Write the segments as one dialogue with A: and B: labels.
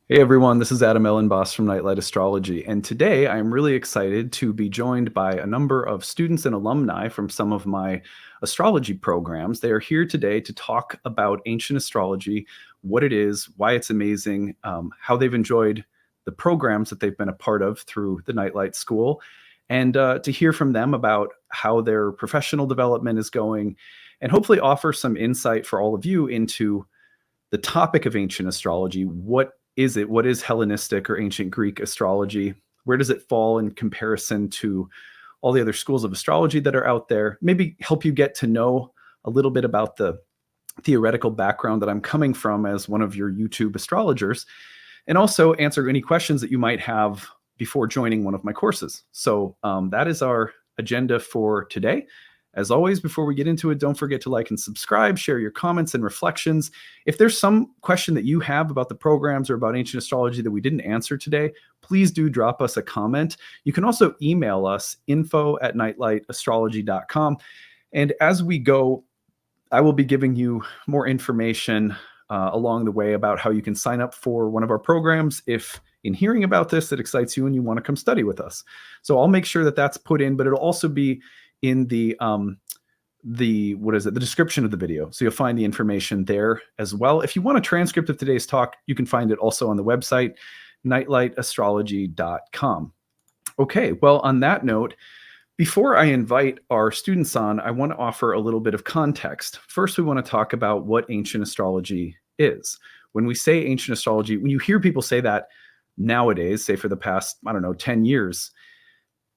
A: Hey everyone, this is Elenbaas from Nightlight Astrology, and today I'm really excited to be joined by a number of students and alumni from some of my astrology programs. They are here today to talk about ancient astrology, what it is, why it's amazing, how they've enjoyed the programs that they've been a part of through the Nightlight School, and to hear from them about how their professional development is going, and hopefully offer some insight for all of you into the topic of ancient astrology. What is it? What is Hellenistic or ancient Greek astrology? Where does it fall in comparison to all the other schools of astrology that are out there? Maybe help you get to know a little bit about the theoretical background that I'm coming from as one of your YouTube astrologers, and also answer any questions that you might have before joining one of my courses. So that is our agenda for today. As always, before we get into it, don't forget to like and subscribe, share your comments and reflections. If there's some question that you have about the programs or about ancient astrology that we didn't answer today, please do drop us a comment. You can also email us, info@nightlightastrology.com. And as we go, I will be giving you more information along the way about how you can sign up for one of our programs if in hearing about this that excites you and you want to come study with us. So I'll make sure that that's put in, but it'll also be in the description of the video. So you'll find the information there as well. If you want a transcript of today's talk, you can find it also on the website, nightlightastrology.com. Okay, well, on that note, before I invite our students on, I want to offer a little bit of context. First, we want to talk about what ancient astrology is. When we say ancient astrology, when you hear people say that nowadays, say for the past, 10 years,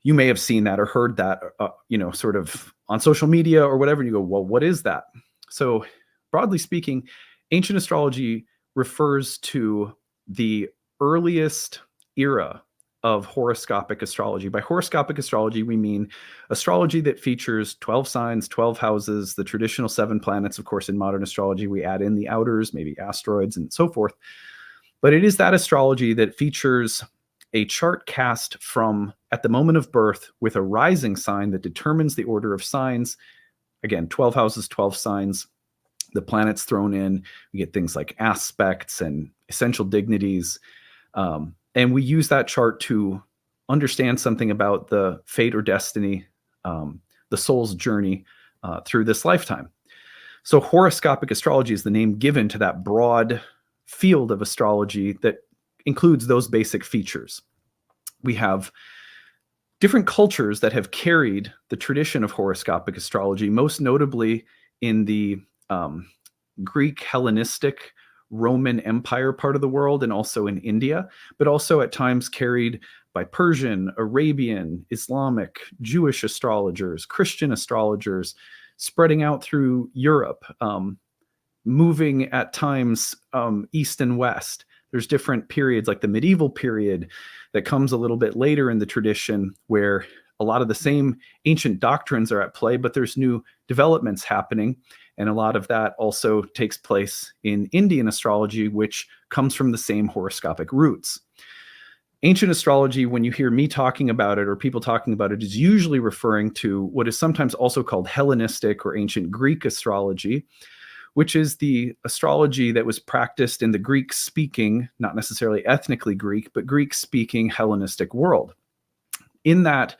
A: you may have seen that or heard that, sort of on social media or whatever, and you go, well, what is that? So broadly speaking, ancient astrology refers to the earliest era of horoscopic astrology. By horoscopic astrology, we mean astrology that features 12 signs, 12 houses, the traditional 7 planets. Of course, in modern astrology, we add in the outers, maybe asteroids and so forth. But it is that astrology that features a chart cast from at the moment of birth with a rising sign that determines the order of signs. Again, 12 houses, 12 signs, the planets thrown in. We get things like aspects and essential dignities. And we use that chart to understand something about the fate or destiny, the soul's journey through this lifetime. So horoscopic astrology is the name given to that broad field of astrology that includes those basic features. We have different cultures that have carried the tradition of horoscopic astrology, most notably in the Greek, Hellenistic, Roman Empire part of the world, and also in India, but also at times carried by Persian, Arabian, Islamic, Jewish astrologers, Christian astrologers, spreading out through Europe, moving at times east and west. There's different periods, like the medieval period that comes a little bit later in the tradition, where a lot of the same ancient doctrines are at play, but there's new developments happening. And a lot of that also takes place in Indian astrology, which comes from the same horoscopic roots. Ancient astrology, when you hear me talking about it or people talking about it, is usually referring to what is sometimes also called Hellenistic or ancient Greek astrology, which is the astrology that was practiced in the Greek-speaking, not necessarily ethnically Greek, but Greek-speaking Hellenistic world. In that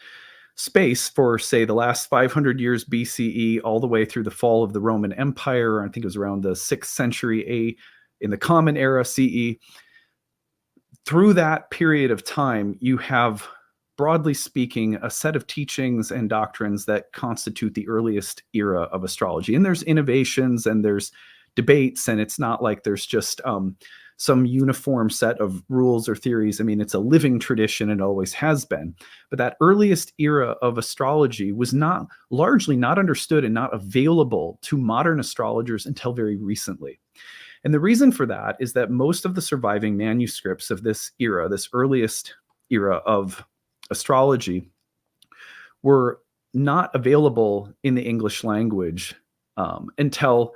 A: space for, say, the last 500 years BCE, all the way through the fall of the Roman Empire, I think it was around the 6th century A, in the Common Era CE, through that period of time, you have, broadly speaking, a set of teachings and doctrines that constitute the earliest era of astrology. And there's innovations and there's debates, and it's not like there's just some uniform set of rules or theories. I mean, it's a living tradition and always has been. But that earliest era of astrology was largely not understood and not available to modern astrologers until very recently. And the reason for that is that most of the surviving manuscripts of this era, this earliest era of astrology, were not available in the English language until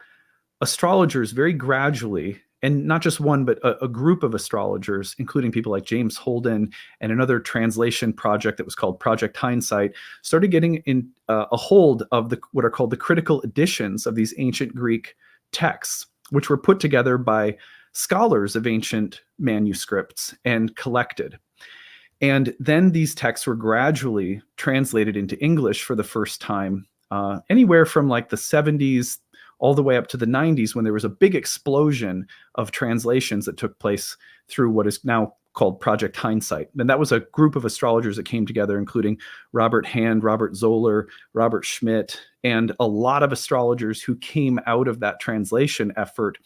A: astrologers very gradually, and not just one, but a group of astrologers, including people like James Holden and another translation project that was called Project Hindsight, started getting in a hold of what are called the critical editions of these ancient Greek texts, which were put together by scholars of ancient manuscripts and collected. And then these texts were gradually translated into English for the first time, anywhere from like the 70s all the way up to the 90s, when there was a big explosion of translations that took place through what is now called Project Hindsight. And that was a group of astrologers that came together, including Robert Hand, Robert Zoller, Robert Schmidt, and a lot of astrologers who came out of that translation effort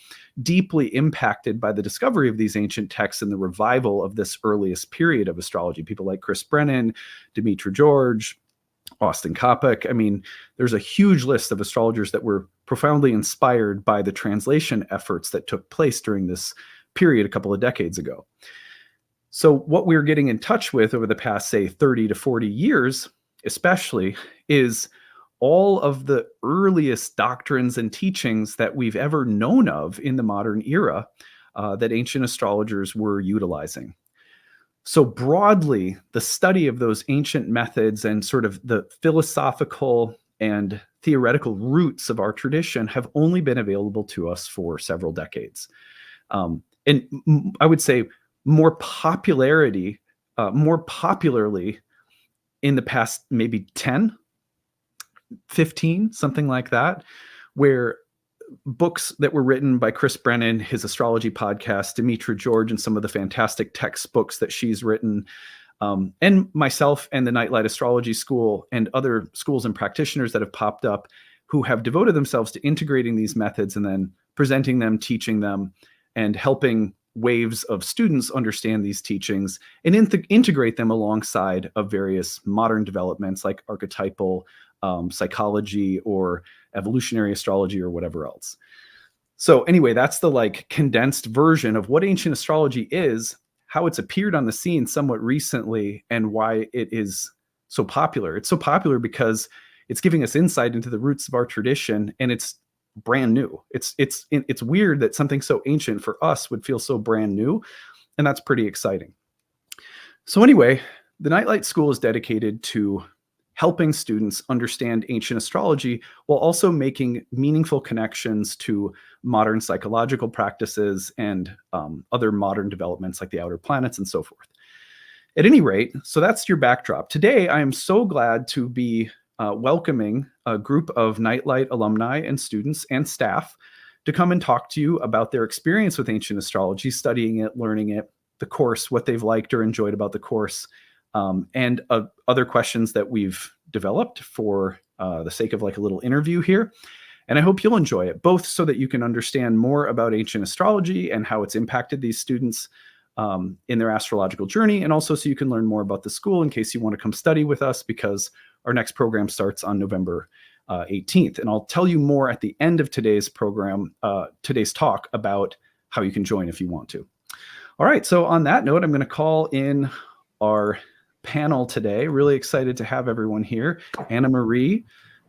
A: deeply impacted by the discovery of these ancient texts and the revival of this earliest period of astrology. People like Chris Brennan, Dimitri George, Austin Coppock. I mean, there's a huge list of astrologers that were profoundly inspired by the translation efforts that took place during this period a couple of decades ago. So what we're getting in touch with over the past, say, 30 to 40 years, especially, is all of the earliest doctrines and teachings that we've ever known of in the modern era that ancient astrologers were utilizing. So broadly, the study of those ancient methods and sort of the philosophical and theoretical roots of our tradition have only been available to us for several decades. And I would say more popularly in the past maybe 10, 15, something like that, where books that were written by Chris Brennan, his astrology podcast, Dimitri George, and some of the fantastic textbooks that she's written, and myself and the Nightlight Astrology School and other schools and practitioners that have popped up who have devoted themselves to integrating these methods and then presenting them, teaching them, and helping waves of students understand these teachings and integrate them alongside of various modern developments like archetypal psychology or evolutionary astrology or whatever else. So anyway, that's the like condensed version of what ancient astrology is, how it's appeared on the scene somewhat recently, and why it is so popular. It's so popular because it's giving us insight into the roots of our tradition, and it's brand new. It's weird that something so ancient for us would feel so brand new, and that's pretty exciting. So anyway, the Nightlight School is dedicated to helping students understand ancient astrology while also making meaningful connections to modern psychological practices and other modern developments like the outer planets and so forth. At any rate, so that's your backdrop. Today, I am so glad to be welcoming a group of Nightlight alumni and students and staff to come and talk to you about their experience with ancient astrology, studying it, learning it, the course, what they've liked or enjoyed about the course, and other questions that we've developed for the sake of like a little interview here. And I hope you'll enjoy it, both so that you can understand more about ancient astrology and how it's impacted these students in their astrological journey, and also so you can learn more about the school in case you want to come study with us, because our next program starts on November 18th. And I'll tell you more at the end of today's program, today's talk, about how you can join if you want to. All right, so on that note, I'm going to call in our panel today. Really excited to have everyone here. Anna Marie,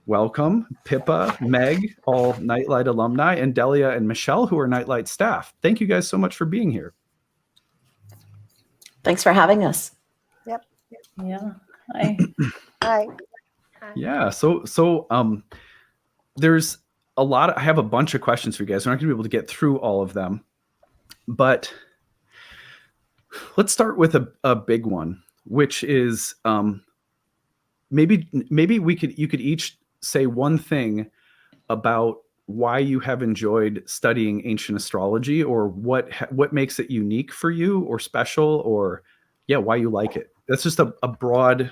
A: welcome. Pippa, Meg, all Nightlight alumni, and Delia and Michelle, who are Nightlight staff. Thank you guys so much for being here.
B: Thanks for having us.
C: Yep.
D: Yeah. Hi.
C: Hi.
A: Yeah. So there's a lot. I have a bunch of questions for you guys. We're not going to be able to get through all of them, but let's start with a big one, which is maybe you could each say one thing about why you have enjoyed studying ancient astrology, or what makes it unique for you or special, or why you like it. That's just a broad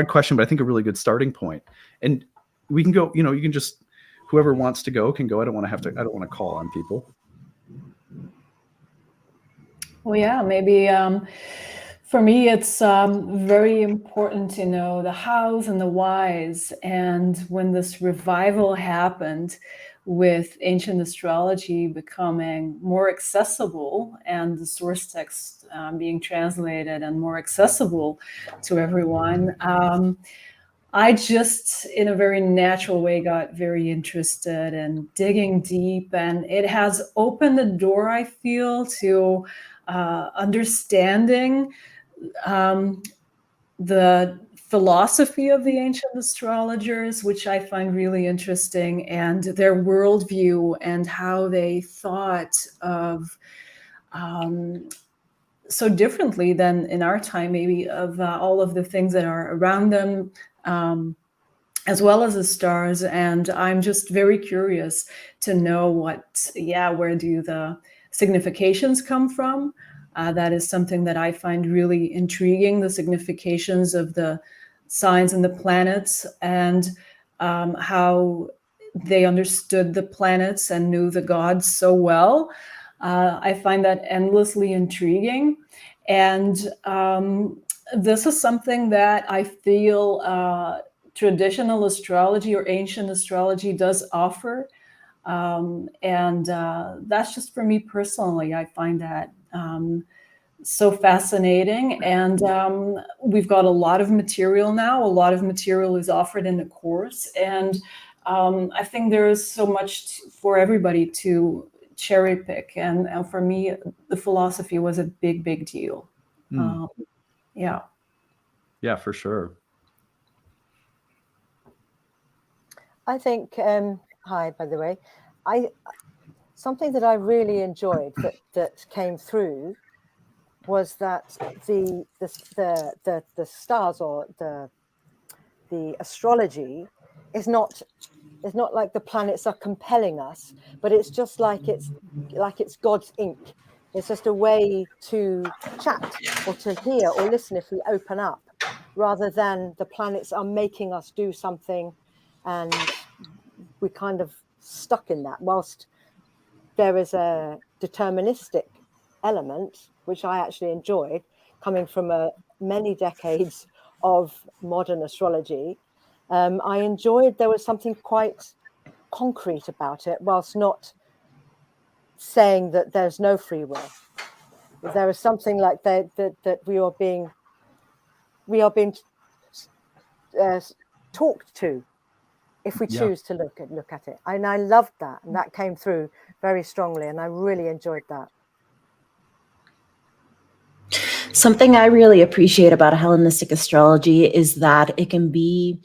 A: question, but I think a really good starting point. And we can go, you can just, whoever wants to go can go. I don't want to call on people.
D: Well, yeah, maybe for me, it's very important to know the hows and the whys. And when this revival happened with ancient astrology becoming more accessible and the source text being translated and more accessible to everyone, I just, in a very natural way, got very interested in digging deep. And it has opened the door, I feel, to understanding the philosophy of the ancient astrologers, which I find really interesting, and their worldview and how they thought of so differently than in our time, maybe, of all of the things that are around them, as well as the stars. And I'm just very curious to know where do the significations come from? That is something that I find really intriguing, the significations of the signs and the planets, and how they understood the planets and knew the gods so well. I find that endlessly intriguing. And this is something that I feel traditional astrology or ancient astrology does offer. And that's just for me personally. I find that so fascinating. And we've got a lot of material now. A lot of material is offered in the course. And I think there is so much for everybody to cherry pick. And for me, the philosophy was a big, big deal. Yeah.
A: Yeah, for sure.
B: I think, hi, by the way, something that I really enjoyed that came through was that the stars, or the astrology is not like the planets are compelling us, but it's just like it's God's ink. It's just a way to chat or to hear or listen if we open up, rather than the planets are making us do something and we're kind of stuck in that. Whilst there is a deterministic element, which I actually enjoyed, coming from many decades of modern astrology, I enjoyed there was something quite concrete about it, whilst not saying that there's no free will. There is something like that we are being talked to if we choose to look at it. And I loved that, and that came through very strongly, and I really enjoyed that.
C: Something I really appreciate about Hellenistic astrology is that it can be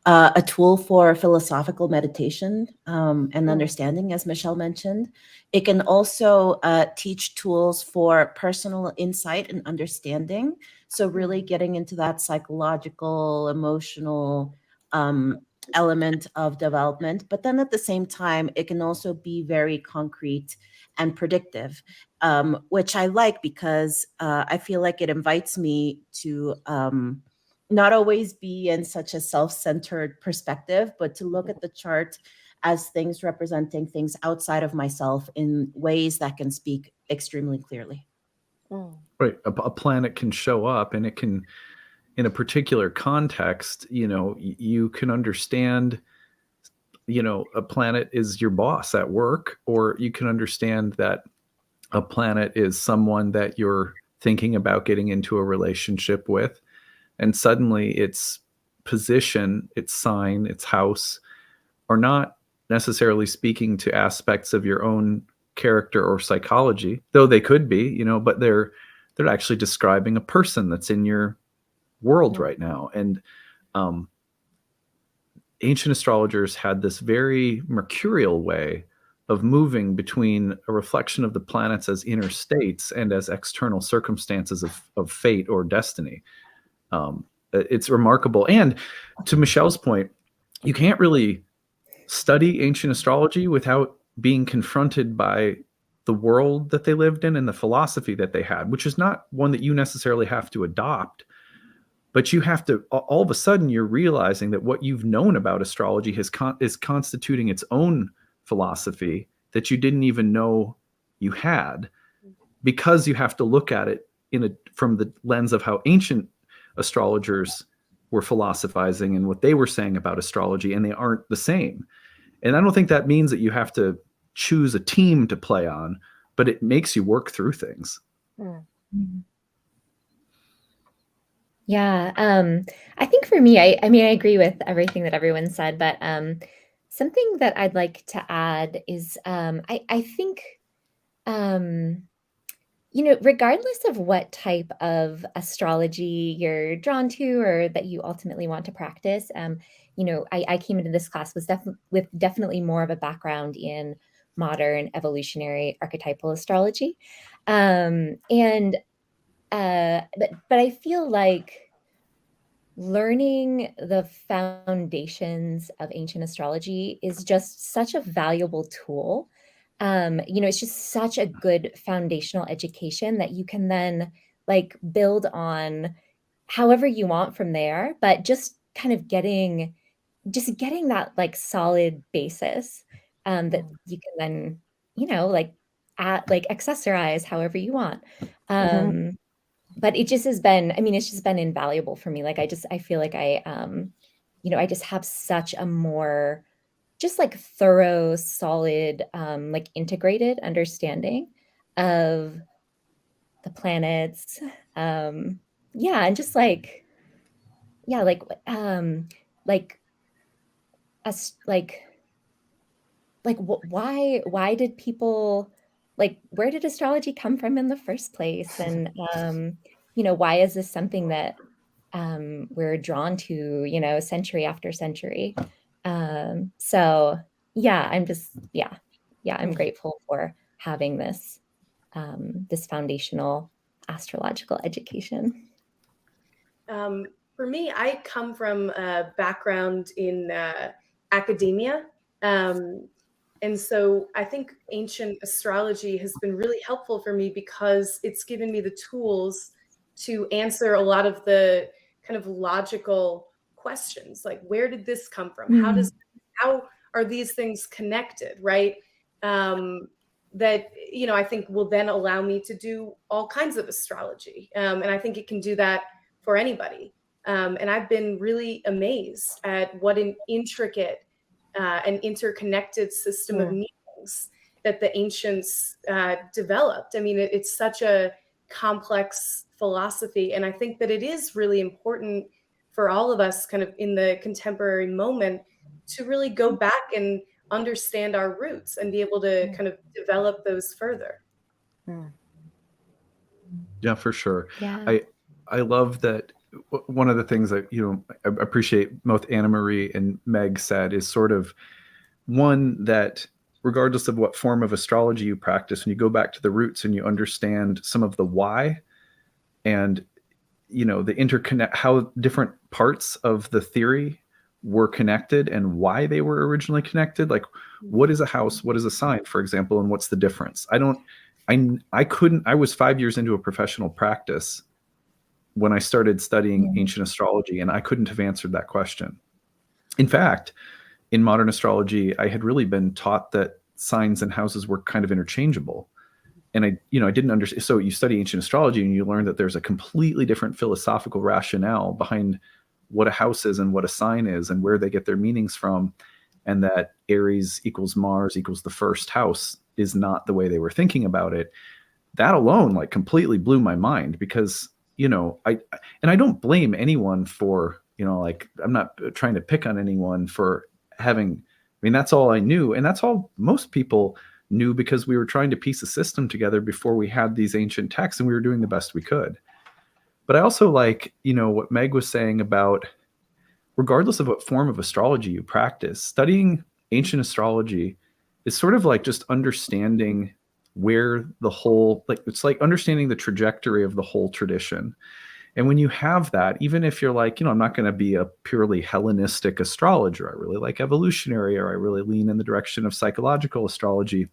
C: a tool for philosophical meditation and understanding, as Michelle mentioned. It can also teach tools for personal insight and understanding. So really getting into that psychological, emotional element of development. But then at the same time, it can also be very concrete and predictive, which I like, because I feel like it invites me to not always be in such a self-centered perspective, but to look at the chart as things representing things outside of myself in ways that can speak extremely clearly.
A: Right. A planet can show up, and it can, in a particular context, you can understand, a planet is your boss at work, or you can understand that a planet is someone that you're thinking about getting into a relationship with. And suddenly its position, its sign, its house are not necessarily speaking to aspects of your own character or psychology, though they could be, but they're actually describing a person that's in your world right now. And ancient astrologers had this very mercurial way of moving between a reflection of the planets as inner states and as external circumstances of fate or destiny. It's remarkable. And to Michelle's point, you can't really study ancient astrology without being confronted by the world that they lived in and the philosophy that they had, which is not one that you necessarily have to adopt, but you have to, all of a sudden you're realizing that what you've known about astrology is constituting its own philosophy that you didn't even know you had, because you have to look at it from the lens of how ancient astrologers were philosophizing and what they were saying about astrology, and they aren't the same. And I don't think that means that you have to choose a team to play on, but it makes you work through things.
E: Yeah. I think for me, I mean, I agree with everything that everyone said, but something that I'd like to add is I think regardless of what type of astrology you're drawn to or that you ultimately want to practice, I came into this class with definitely more of a background in modern evolutionary archetypal astrology. And but I feel like learning the foundations of ancient astrology is just such a valuable tool. It's just such a good foundational education that you can then like build on however you want from there, but just kind of getting that like solid basis that you can then, like like accessorize however you want. But it just has been, I mean, it's just been invaluable for me. Like I feel like I just have such a more just like thorough, solid, like integrated understanding of the planets. Yeah, and just like, yeah, like us, like why did people like where did astrology come from in the first place? And why is this something that we're drawn to, century after century? So yeah, I'm grateful for having this foundational astrological education.
F: For me, I come from a background in academia. And so I think ancient astrology has been really helpful for me because it's given me the tools to answer a lot of the kind of logical questions, like where did this come from? How are these things connected, right? That I think will then allow me to do all kinds of astrology, and I think it can do that for anybody. And I've been really amazed at what an intricate and interconnected system of meanings that the ancients developed. I mean, it's such a complex philosophy. And I think that it is really important for all of us kind of in the contemporary moment to really go back and understand our roots and be able to kind of develop those further.
A: Yeah, for sure.
E: Yeah.
A: I love that. One of the things that I appreciate both Anna Marie and Meg said is sort of one that regardless of what form of astrology you practice, when you go back to the roots and you understand some of the why and the interconnect, how different parts of the theory were connected and why they were originally connected. Like, what is a house? What is a sign, for example, and what's the difference? I was 5 years into a professional practice when I started studying ancient astrology, and I couldn't have answered that question. In fact, in modern astrology, I had really been taught that signs and houses were kind of interchangeable. And I didn't understand. So you study ancient astrology and you learn that there's a completely different philosophical rationale behind what a house is and what a sign is and where they get their meanings from. And that Aries equals Mars equals the first house is not the way they were thinking about it. That alone like completely blew my mind because, I don't blame anyone for, like, I'm not trying to pick on anyone for having, that's all I knew. And that's all most people knew because we were trying to piece a system together before we had these ancient texts and we were doing the best we could. But I also like, what Meg was saying about regardless of what form of astrology you practice, studying ancient astrology is sort of like just understanding where the whole, like, it's like understanding the trajectory of the whole tradition. And when you have that, even if you're like, I'm not going to be a purely Hellenistic astrologer, I really like evolutionary, or I really lean in the direction of psychological astrology,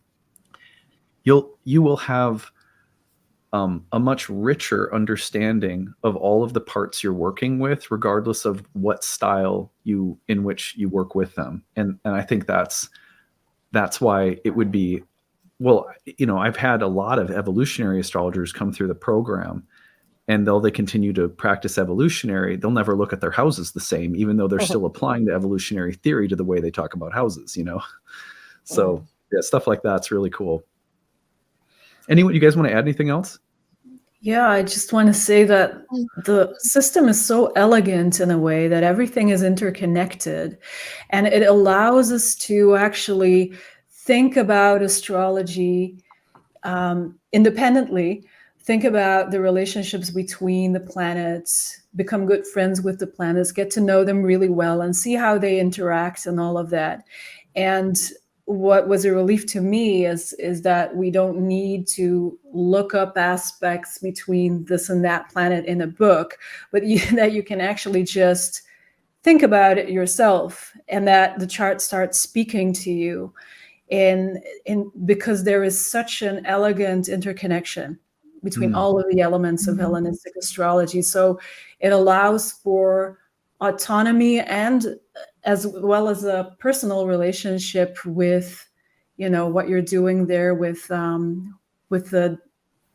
A: you will have a much richer understanding of all of the parts you're working with, regardless of what style in which you work with them. And I think that's why it would be, well, I've had a lot of evolutionary astrologers come through the program, and though they continue to practice evolutionary, they'll never look at their houses the same, even though they're still applying the evolutionary theory to the way they talk about houses, So yeah, stuff like that's really cool. Anyone, you guys want to add anything else?
D: Yeah, I just want to say that the system is so elegant in a way that everything is interconnected, and it allows us to actually think about astrology independently think about the relationships between the planets, become good friends with the planets, get to know them really well, and see how they interact and all of that. And what was a relief to me is that we don't need to look up aspects between this and that planet in a book, but that you can actually just think about it yourself, and that the chart starts speaking to you. And because there is such an elegant interconnection between all of the elements of Hellenistic astrology. So it allows for autonomy, and as well as a personal relationship with, what you're doing there with the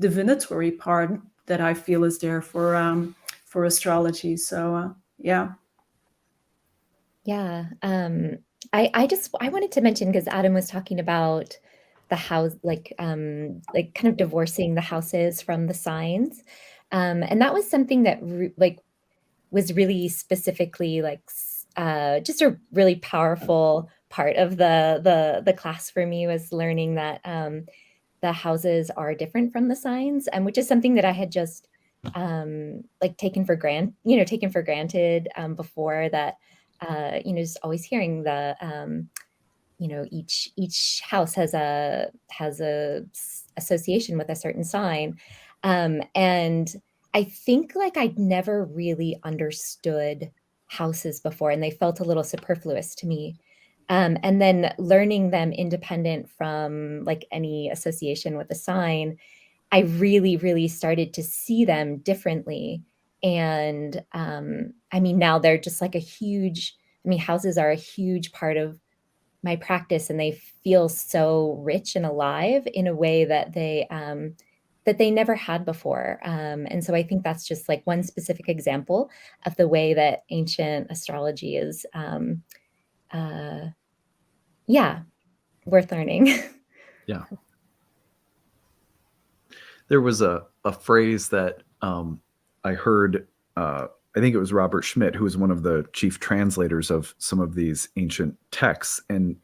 D: divinatory part that I feel is there for astrology. So yeah.
E: Yeah. I wanted to mention, because Adam was talking about the house, like kind of divorcing the houses from the signs. And that was something that was really specifically just a really powerful part of the class for me, was learning that the houses are different from the signs, and which is something that I had just taken for granted before that. Just always hearing the each house has a association with a certain sign, and I think I'd never really understood houses before, and they felt a little superfluous to me. And then learning them independent from any association with a sign, I really, really started to see them differently. And I mean, now they're just houses are a huge part of my practice, and they feel so rich and alive in a way that they never had before. And so I think that's just one specific example of the way that ancient astrology is, worth learning.
A: Yeah. There was a phrase that I heard, I think it was Robert Schmidt, who was one of the chief translators of some of these ancient texts, and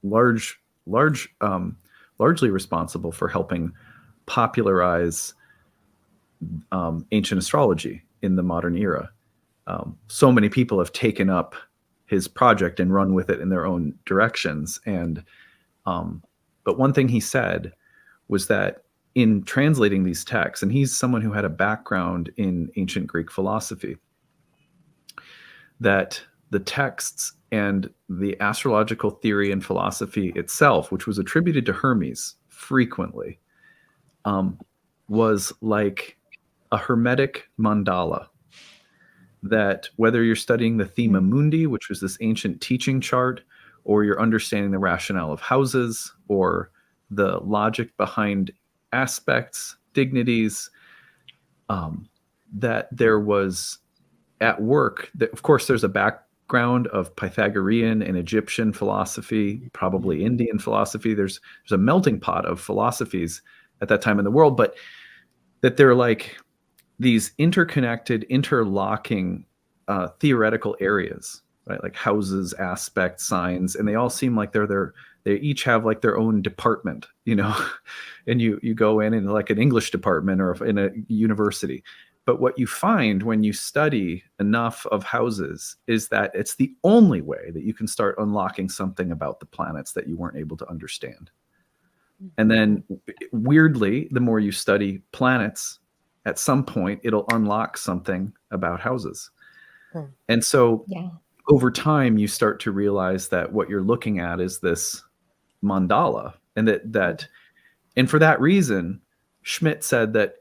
A: largely responsible for helping popularize ancient astrology in the modern era. So many people have taken up his project and run with it in their own directions. And but one thing he said was that in translating these texts, and he's someone who had a background in ancient Greek philosophy, that the texts and the astrological theory and philosophy itself, which was attributed to Hermes frequently, was like a Hermetic mandala. That whether you're studying the Thema Mundi, which was this ancient teaching chart, or you're understanding the rationale of houses, or the logic behind aspects, dignities, that there was at work, that of course there's a background of Pythagorean and Egyptian philosophy, probably Indian philosophy. There's a melting pot of philosophies at that time in the world, but that they're like these interconnected, interlocking theoretical areas, right? Like houses, aspects, signs, and they all seem like they each have like their own department, and you go in like an English department or in a university. But what you find when you study enough of houses is that it's the only way that you can start unlocking something about the planets that you weren't able to understand. And then weirdly, the more you study planets, at some point it'll unlock something about houses. And so over time, you start to realize that what you're looking at is this mandala, and and for that reason, Schmidt said that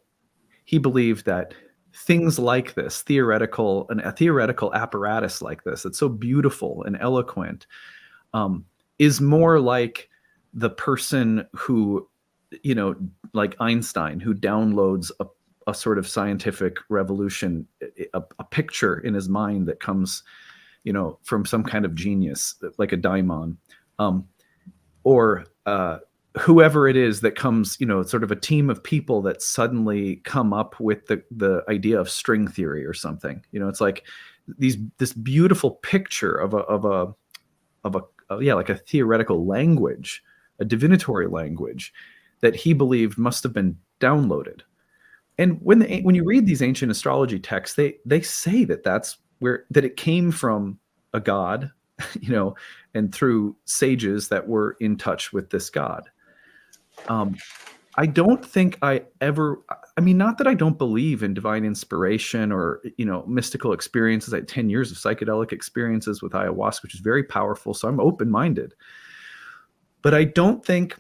A: he believed that things like this, a theoretical apparatus like this, it's so beautiful and eloquent, is more like the person who, like Einstein, who downloads a sort of scientific revolution, a picture in his mind that comes, from some kind of genius, like a daimon, or whoever it is that comes, sort of a team of people that suddenly come up with the idea of string theory or something. It's like this beautiful picture of like a theoretical language, a divinatory language that he believed must have been downloaded. And when you read these ancient astrology texts, they say that that's where that it came from a god, you know, and through sages that were in touch with this god. I don't think I mean, not that I don't believe in divine inspiration or, you know, mystical experiences. I had 10 years of psychedelic experiences with ayahuasca, which is very powerful. So I'm open-minded. But I don't think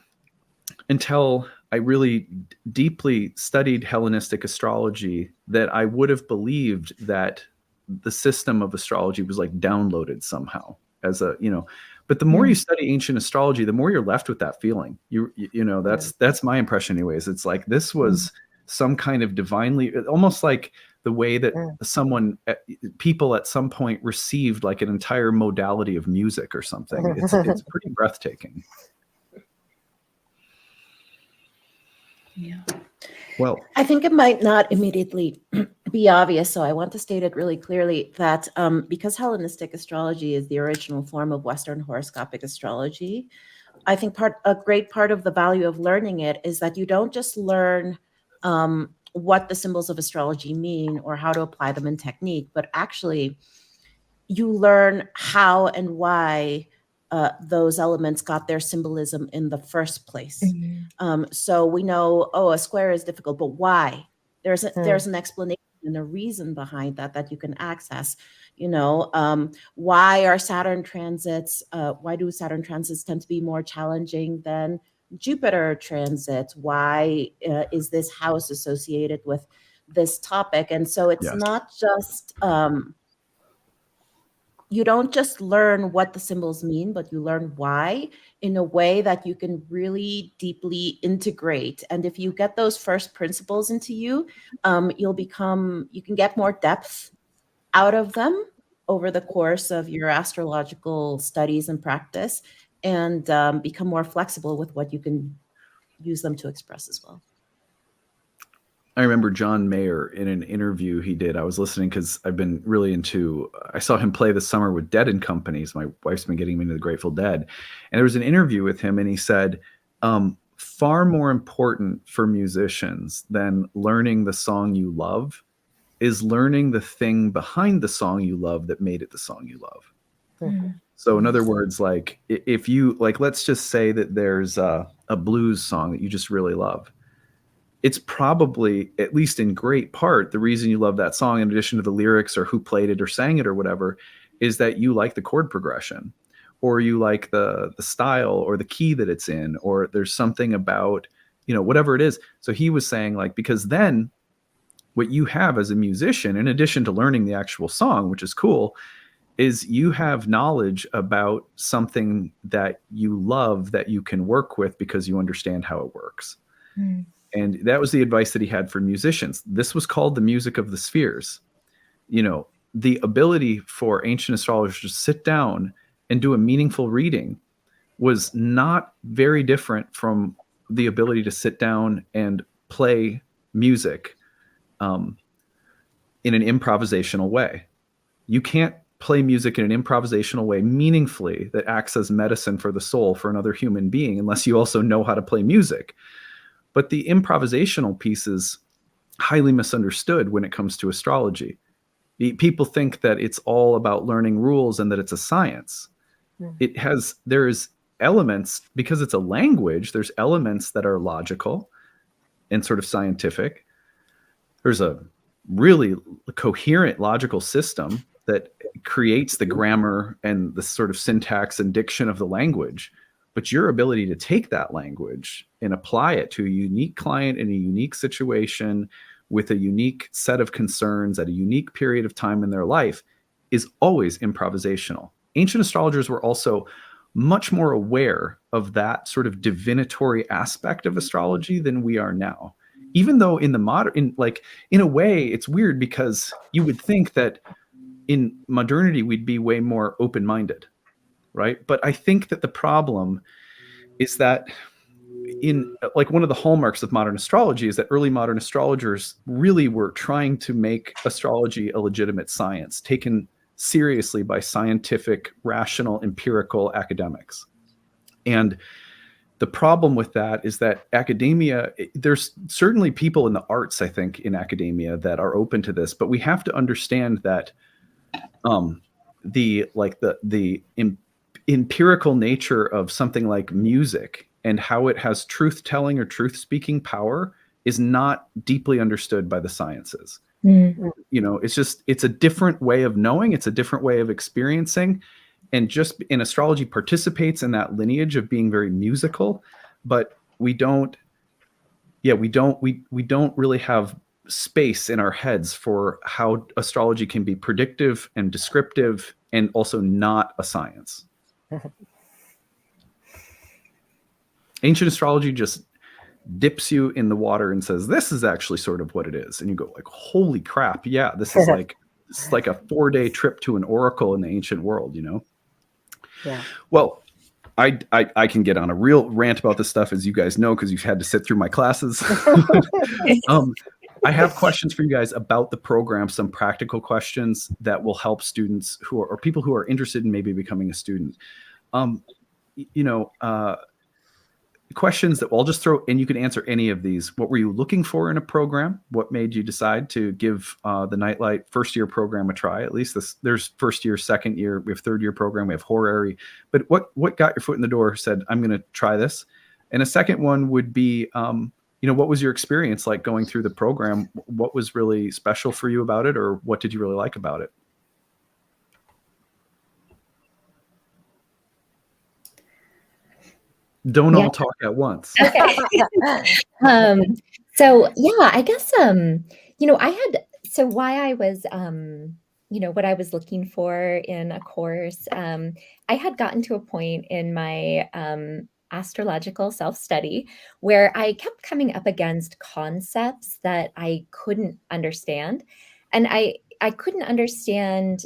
A: until I really deeply studied Hellenistic astrology that I would have believed that the system of astrology was like downloaded somehow as a, you know, but the more you study ancient astrology, the more you're left with that feeling. You know, that's my impression anyways. It's like this was some kind of divinely, almost like the way that people at some point received like an entire modality of music or something. It's pretty breathtaking.
D: Yeah.
A: Well,
C: I think it might not immediately be obvious, so I want to state it really clearly that because Hellenistic astrology is the original form of Western horoscopic astrology, I think a great part of the value of learning it is that you don't just learn what the symbols of astrology mean or how to apply them in technique, but actually you learn how and why those elements got their symbolism in the first place. So we know, oh, a square is difficult, but why? There's an explanation and a reason behind that you can access. You know, why are Saturn transits? Why do Saturn transits tend to be more challenging than Jupiter transits? Why is this house associated with this topic? And so it's not just you don't just learn what the symbols mean, but you learn why in a way that you can really deeply integrate. And if you get those first principles into you, you can get more depth out of them over the course of your astrological studies and practice, and become more flexible with what you can use them to express as well.
A: I remember John Mayer in an interview he did. I was listening because I've been really into, I saw him play this summer with Dead and Companies. My wife's been getting me into the Grateful Dead. And there was an interview with him and he said, far more important for musicians than learning the song you love is learning the thing behind the song you love that made it the song you love. So in other words, like if you, like, let's just say that there's a blues song that you just really love. It's probably, at least in great part, the reason you love that song, in addition to the lyrics or who played it or sang it or whatever, is that you like the chord progression, or you like the style or the key that it's in, or there's something about, you know, whatever it is. So he was saying, like, because then what you have as a musician, in addition to learning the actual song, which is cool, is you have knowledge about something that you love that you can work with because you understand how it works. And that was the advice that he had for musicians. This was called the music of the spheres. You know, the ability for ancient astrologers to sit down and do a meaningful reading was not very different from the ability to sit down and play music in an improvisational way. You can't play music in an improvisational way meaningfully that acts as medicine for the soul for another human being unless you also know how to play music. But the improvisational piece is highly misunderstood when it comes to astrology. People think that it's all about learning rules and that it's a science. There's elements, because it's a language, there's elements that are logical and sort of scientific. There's a really coherent logical system that creates the grammar and the sort of syntax and diction of the language. But your ability to take that language and apply it to a unique client in a unique situation with a unique set of concerns at a unique period of time in their life is always improvisational. Ancient astrologers were also much more aware of that sort of divinatory aspect of astrology than we are now. Even though in a way, it's weird because you would think that in modernity, we'd be way more open-minded. Right. But I think that the problem is that in like one of the hallmarks of modern astrology is that early modern astrologers really were trying to make astrology a legitimate science taken seriously by scientific, rational, empirical academics. And the problem with that is that academia, there's certainly people in the arts, I think, in academia that are open to this, but we have to understand that the empirical nature of something like music and how it has truth telling or truth speaking power is not deeply understood by the sciences. You know, it's a different way of knowing, it's a different way of experiencing, and just in astrology participates in that lineage of being very musical, but we don't really have space in our heads for how astrology can be predictive and descriptive and also not a science. Ancient astrology just dips you in the water and says, this is actually sort of what it is. And you go like, holy crap. Yeah, this is like a 4-day trip to an oracle in the ancient world, you know?
B: Yeah.
A: Well, I can get on a real rant about this stuff, as you guys know, because you've had to sit through my classes. I have questions for you guys about the program, some practical questions that will help students who are, or people who are interested in maybe becoming a student. Questions that I'll just throw, and you can answer any of these. What were you looking for in a program? What made you decide to give the Nightlight first year program a try? At least there's first year, second year, we have third year program, we have horary. But what got your foot in the door, said, I'm going to try this? And a second one would be, what was your experience like going through the program? What was really special for you about it, or what did you really like about it? Don't all talk at once.
E: Okay. So yeah, I guess, why I was, what I was looking for in a course, I had gotten to a point in my astrological self-study where I kept coming up against concepts that I couldn't understand. And I couldn't understand,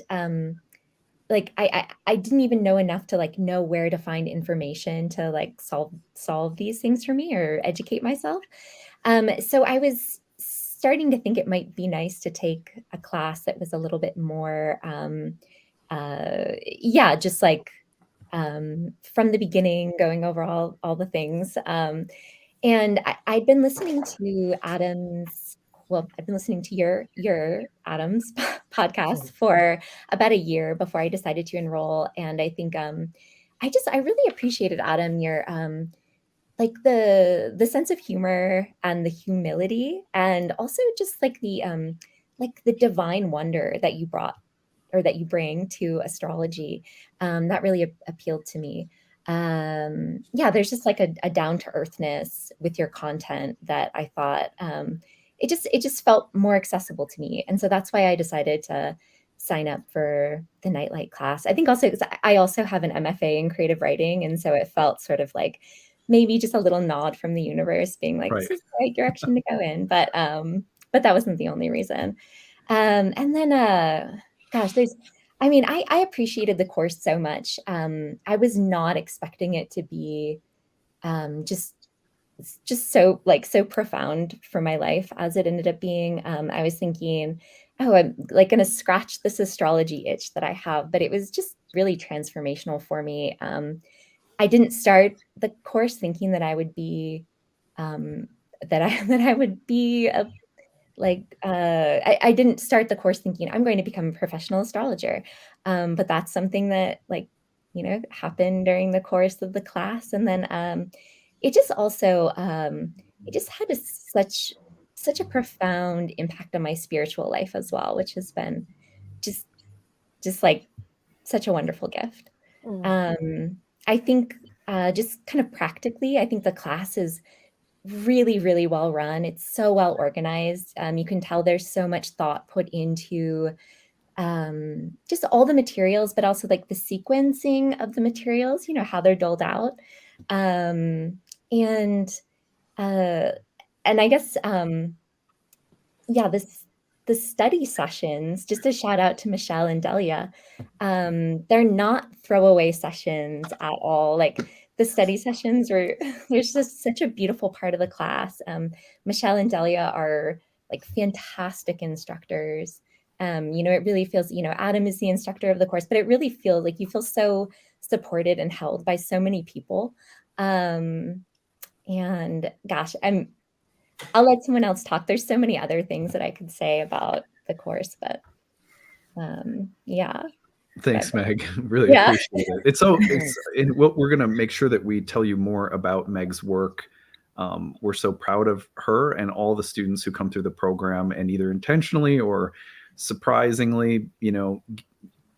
E: I didn't even know enough to know where to find information to solve these things for me or educate myself. So I was starting to think it might be nice to take a class that was a little bit more, from the beginning, going over all the things. And I'd been listening to I've been listening to your Adam's podcast for about a year before I decided to enroll. And I think I really appreciated, Adam, your the sense of humor and the humility, and also just the divine wonder that you brought, or that you bring to astrology. That really appealed to me. There's just a down-to-earthness with your content that I thought it just felt more accessible to me. And so that's why I decided to sign up for the Nightlight class. I think also because I also have an MFA in creative writing, and so it felt sort of like maybe just a little nod from the universe being like,
A: Right.
E: this is the right direction to go in. But that wasn't the only reason. And then I appreciated the course so much. I was not expecting it to be just so so profound for my life as it ended up being. I was thinking, oh, I'm going to scratch this astrology itch that I have, but it was just really transformational for me. I didn't start the course thinking that I would be that I would be I didn't start the course thinking I'm going to become a professional astrologer. But that's something that happened during the course of the class. And then it just also, it just had such a profound impact on my spiritual life as well, which has been just such a wonderful gift. I think just kind of practically, I think the class is really, really well run. It's so well organized. You can tell there's so much thought put into just all the materials, but also the sequencing of the materials, how they're doled out. And I guess, the study sessions, just a shout out to Michelle and Delia. They're not throwaway sessions at all. The study sessions there's just such a beautiful part of the class. Michelle and Delia are fantastic instructors. It really feels, Adam is the instructor of the course, but it really feels like you feel so supported and held by so many people. And gosh, I'll let someone else talk. There's so many other things that I could say about the course, but yeah.
A: Thanks, Meg. Really
E: Yeah.
A: appreciate it. It's and we're going to make sure that we tell you more about Meg's work. We're so proud of her and all the students who come through the program and either intentionally or surprisingly,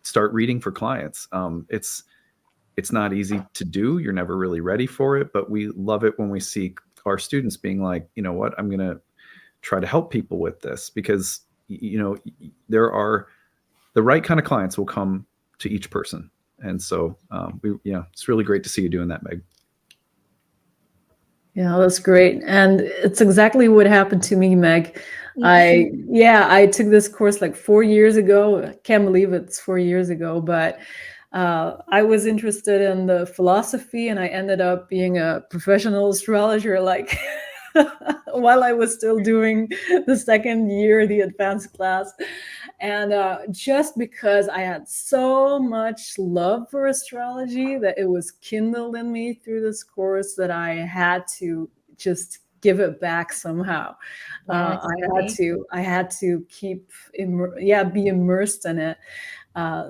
A: start reading for clients. It's not easy to do. You're never really ready for it, but we love it when we see our students being like, you know what, I'm going to try to help people with this, because, there are the right kind of clients will come to each person. And so, it's really great to see you doing that, Meg.
D: Yeah, that's great. And it's exactly what happened to me, Meg. I took this course like 4 years ago. I can't believe it's 4 years ago, but I was interested in the philosophy, and I ended up being a professional astrologer, like while I was still doing the second year, the advanced class. And just because I had so much love for astrology that it was kindled in me through this course, that I had to just give it back somehow. I had to keep be immersed in it.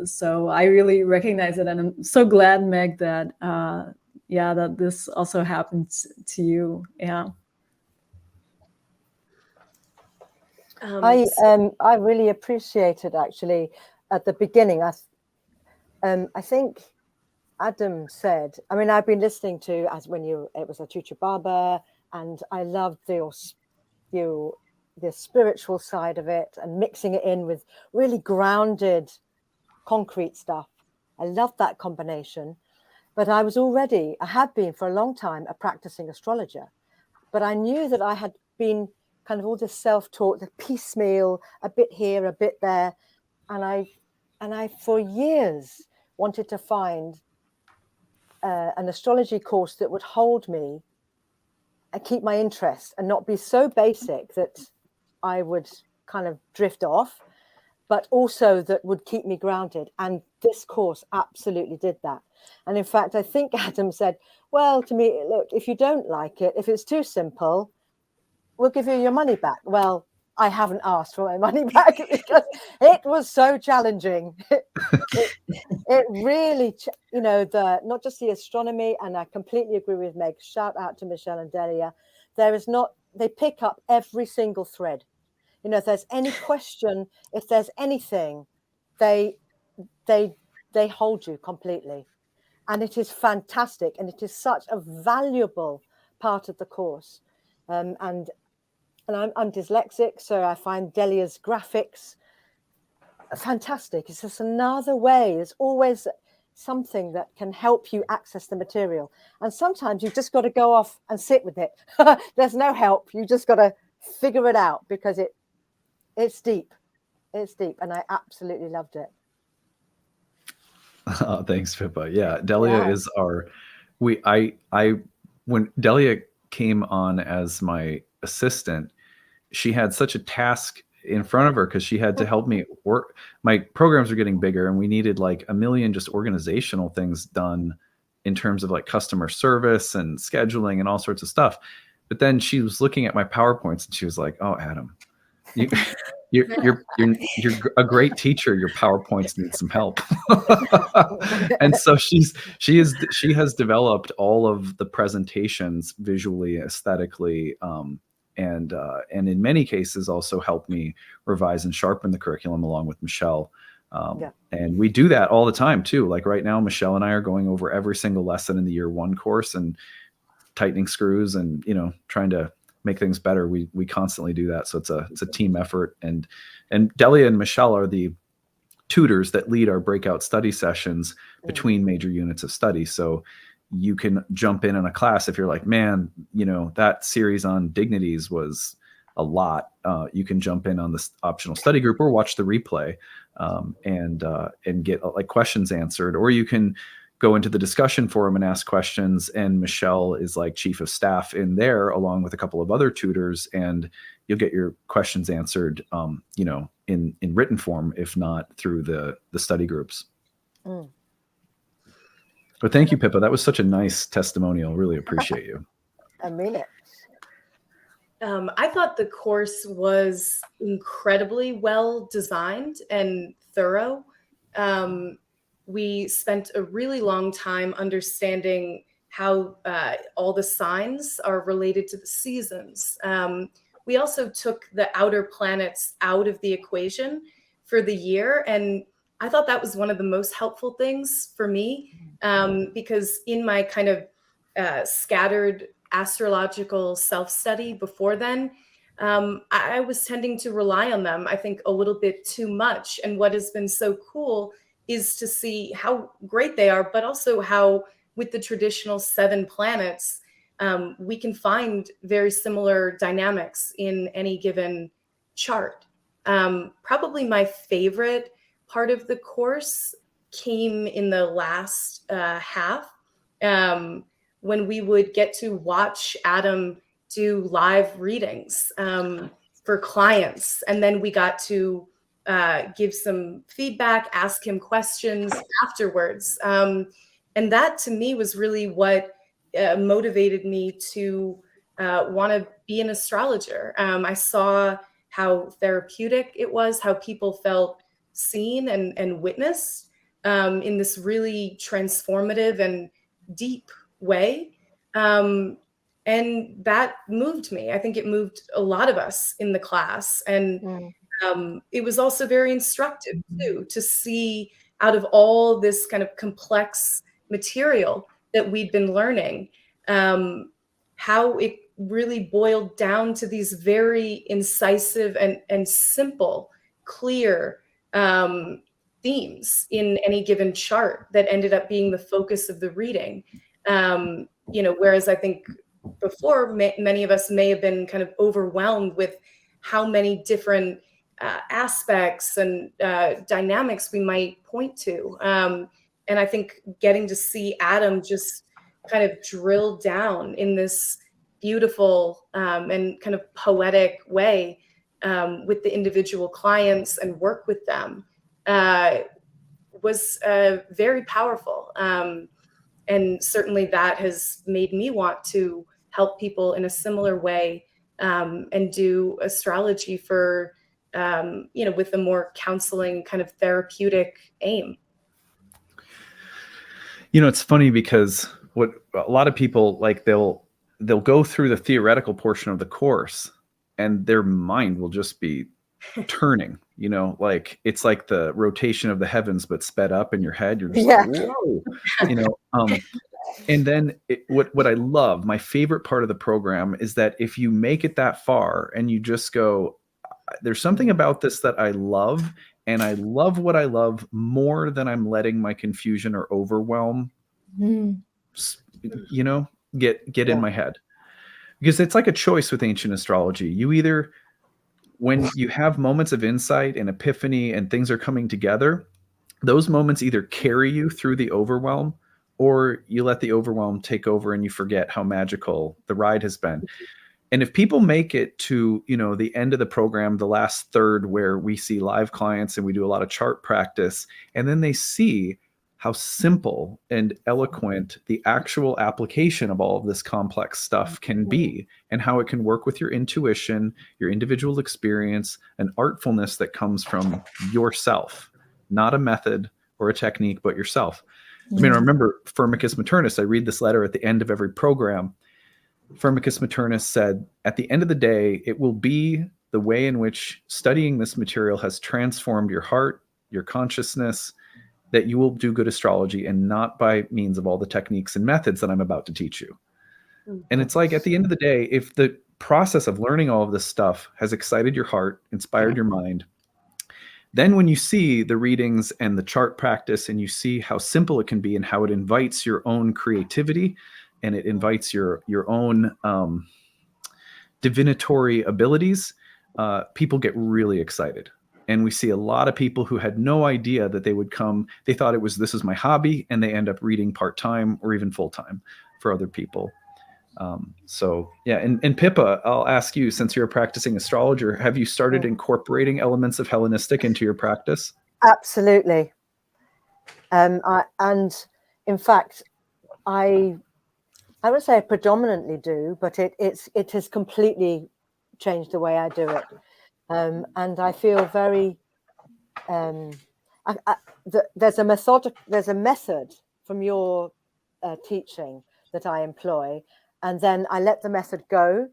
D: So I really recognize it, and I'm so glad, Meg, that that this also happened to you. Yeah.
B: I really appreciated, actually, at the beginning. I think Adam said, I mean, I've been listening to it was acyuta-bhava, and I loved the spiritual side of it and mixing it in with really grounded concrete stuff. I loved that combination. But I had been for a long time a practicing astrologer, but I knew that I had been kind of all this self-taught, the piecemeal, a bit here, a bit there. And I for years wanted to find an astrology course that would hold me and keep my interest and not be so basic that I would kind of drift off, but also that would keep me grounded. And this course absolutely did that. And in fact, I think Adam said, well, to me, look, if you don't like it, if it's too simple, we'll give you your money back. Well, I haven't asked for my money back because it was so challenging. It really, not just the astronomy, and I completely agree with Meg. Shout out to Michelle and Delia. They pick up every single thread. If there's any question, if there's anything, they hold you completely. And it is fantastic. And it is such a valuable part of the course. And I'm dyslexic, so I find Delia's graphics fantastic. It's just another way. There's always something that can help you access the material. And sometimes you've just got to go off and sit with it. There's no help. You just got to figure it out, because it's deep. It's deep. And I absolutely loved it.
A: Thanks, Pippa. Yeah, Delia is when Delia came on as my assistant, she had such a task in front of her, because she had to help me work. My programs were getting bigger, and we needed like a million just organizational things done in terms of like customer service and scheduling and all sorts of stuff. But then she was looking at my PowerPoints, and she was like, "Oh, Adam, you're a great teacher. Your PowerPoints need some help." And so she has developed all of the presentations visually, aesthetically, and in many cases also helped me revise and sharpen the curriculum along with Michelle. And we do that all the time too. Like right now, Michelle and I are going over every single lesson in the year 1 course and tightening screws and, trying to make things better. We constantly do that. So it's a team effort. And Delia and Michelle are the tutors that lead our breakout study sessions between major units of study. So you can jump in a class if you're like, man, that series on dignities was a lot. You can jump in on this optional study group or watch the replay and get like questions answered, or you can go into the discussion forum and ask questions. And Michelle is like chief of staff in there along with a couple of other tutors, and you'll get your questions answered, in written form, if not through the study groups. But thank you, Pippa. That was such a nice testimonial. Really appreciate you.
B: I mean it.
F: I thought the course was incredibly well designed and thorough. We spent a really long time understanding how all the signs are related to the seasons. We also took the outer planets out of the equation for the year, and I thought that was one of the most helpful things for me, because in my kind of scattered astrological self-study before then, I was tending to rely on them, I think, a little bit too much. And what has been so cool is to see how great they are, but also how with the traditional 7 planets, we can find very similar dynamics in any given chart. Probably my favorite part of the course came in the last half, when we would get to watch Adam do live readings for clients. And then we got to give some feedback, ask him questions afterwards. And that to me was really what motivated me to want to be an astrologer. I saw how therapeutic it was, how people felt seen and witnessed in this really transformative and deep way. And that moved me. I think it moved a lot of us in the class. And it was also very instructive too, to see out of all this kind of complex material that we'd been learning, how it really boiled down to these very incisive and simple, clear themes in any given chart that ended up being the focus of the reading. Whereas I think before, many of us may have been kind of overwhelmed with how many different aspects and dynamics we might point to. And I think getting to see Adam just kind of drill down in this beautiful and kind of poetic way with the individual clients and work with them was very powerful. And certainly that has made me want to help people in a similar way and do astrology for, with a more counseling kind of therapeutic aim.
A: It's funny because what a lot of people like, they'll go through the theoretical portion of the course and their mind will just be turning, like it's like the rotation of the heavens, but sped up in your head. You're just like, whoa, and then what I love, my favorite part of the program is that if you make it that far and you just go, there's something about this that I love, and I love what I love more than I'm letting my confusion or overwhelm, get in my head. Because it's like a choice with ancient astrology. You either, when you have moments of insight and epiphany and things are coming together, those moments either carry you through the overwhelm, or you let the overwhelm take over and you forget how magical the ride has been. And if people make it to, the end of the program, the last third where we see live clients and we do a lot of chart practice, and then they see how simple and eloquent the actual application of all of this complex stuff can be, and how it can work with your intuition, your individual experience, an artfulness that comes from yourself, not a method or a technique, but yourself. I mean, I remember Firmicus Maternus, I read this letter at the end of every program. Firmicus Maternus said, at the end of the day, it will be the way in which studying this material has transformed your heart, your consciousness, that you will do good astrology, and not by means of all the techniques and methods that I'm about to teach you. And it's like, at the end of the day, if the process of learning all of this stuff has excited your heart, inspired your mind, then when you see the readings and the chart practice and you see how simple it can be and how it invites your own creativity and it invites your own divinatory abilities, people get really excited. And we see a lot of people who had no idea that they would come. They thought this is my hobby, and they end up reading part-time or even full-time for other people. So yeah, and Pippa, I'll ask you, since you're a practicing astrologer, have you started incorporating elements of Hellenistic into your practice?
B: Absolutely. And in fact, I would say I predominantly do, but it has completely changed the way I do it, and I feel very. There's a method from your teaching that I employ, and then I let the method go,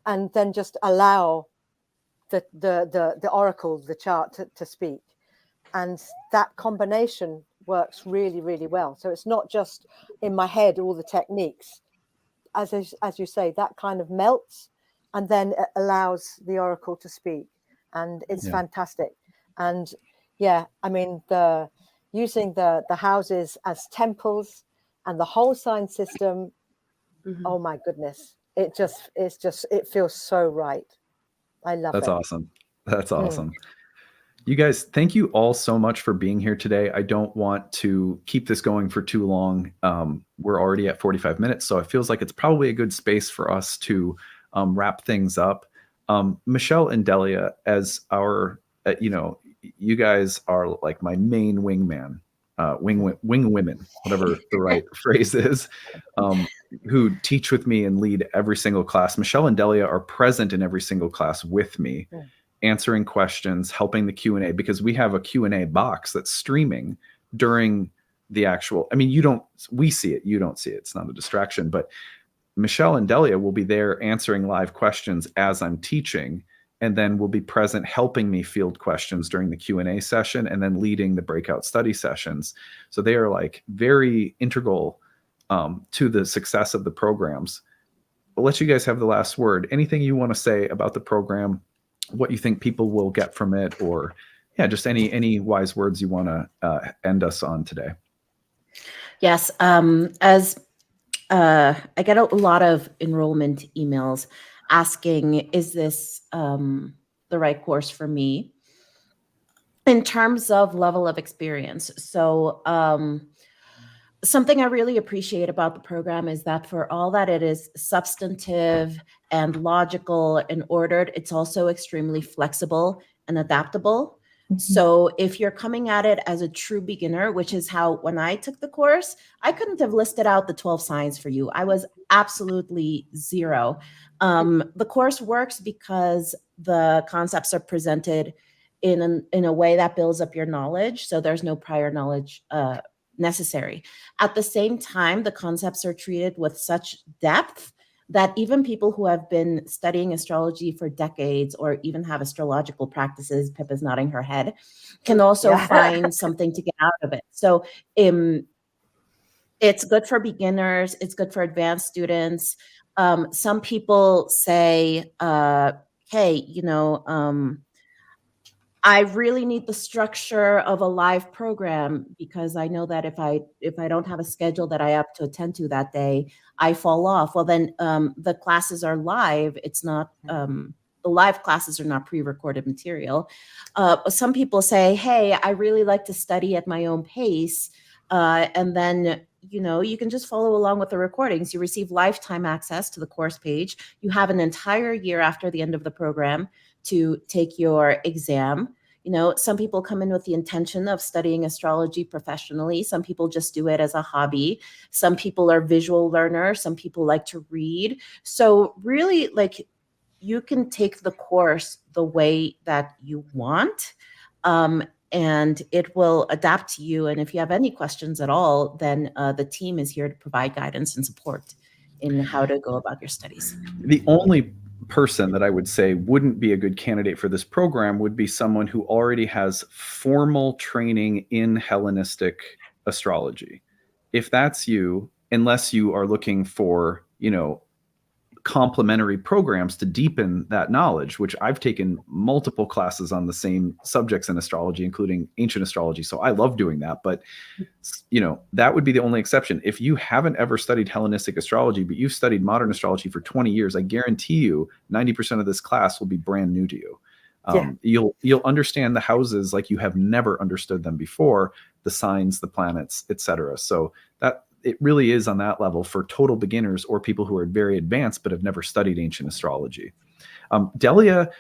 B: and then just allow the oracle, the chart to speak, and that combination works really, really well. So it's not just in my head all the techniques, as you say, that kind of melts, and then it allows the oracle to speak, and it's fantastic. And yeah, I mean, using the houses as temples and the whole sign system. Oh my goodness, it feels so right. I love it.
A: That's awesome. That's awesome. You guys, thank you all so much for being here today. I don't want to keep this going for too long. We're already at 45 minutes, so it feels like it's probably a good space for us to wrap things up. Michelle and Delia, as our, you guys are like my main wingman, wing women, whatever the right phrase is, who teach with me and lead every single class. Michelle and Delia are present in every single class with me, answering questions, helping the Q&A, because we have a Q&A box that's streaming during the actual, I mean, we see it, you don't see it. It's not a distraction, but Michelle and Delia will be there answering live questions as I'm teaching, and then will be present helping me field questions during the Q&A session, and then leading the breakout study sessions. So they are like very integral to the success of the programs. I'll let you guys have the last word. Anything you want to say about the program, what you think people will get from it, or just any wise words you want to end us on today?
C: Yes. As I get a lot of enrollment emails asking, is this the right course for me in terms of level of experience? So something I really appreciate about the program is that for all that it is substantive and logical and ordered, it's also extremely flexible and adaptable. So if you're coming at it as a true beginner, which is how when I took the course, I couldn't have listed out the 12 signs for you. I was absolutely zero. The course works because the concepts are presented in a way that builds up your knowledge. So there's no prior knowledge necessary. At the same time, the concepts are treated with such depth that even people who have been studying astrology for decades or even have astrological practices, Pip is nodding her head, can also find something to get out of it. So it's good for beginners. It's good for advanced students. Some people say, hey, I really need the structure of a live program because I know that if I don't have a schedule that I have to attend to that day, I fall off. Well, then the classes are live. It's not the live classes are not pre-recorded material. Some people say, hey, I really like to study at my own pace. And then, you can just follow along with the recordings. You receive lifetime access to the course page. You have an entire year after the end of the program to take your exam. Some people come in with the intention of studying astrology professionally. Some people just do it as a hobby. Some people are visual learners. Some people like to read. So really, you can take the course the way that you want, and it will adapt to you. And if you have any questions at all, then the team is here to provide guidance and support in how to go about your studies.
A: The only person that I would say wouldn't be a good candidate for this program would be someone who already has formal training in Hellenistic astrology. If that's you, unless you are looking for, complementary programs to deepen that knowledge, which I've taken multiple classes on the same subjects in astrology, including ancient astrology. So I love doing that. But, that would be the only exception. If you haven't ever studied Hellenistic astrology, but you've studied modern astrology for 20 years, I guarantee you 90% of this class will be brand new to you. You'll understand the houses like you have never understood them before, the signs, the planets, etc. So that it really is on that level for total beginners or people who are very advanced but have never studied ancient astrology. Delia,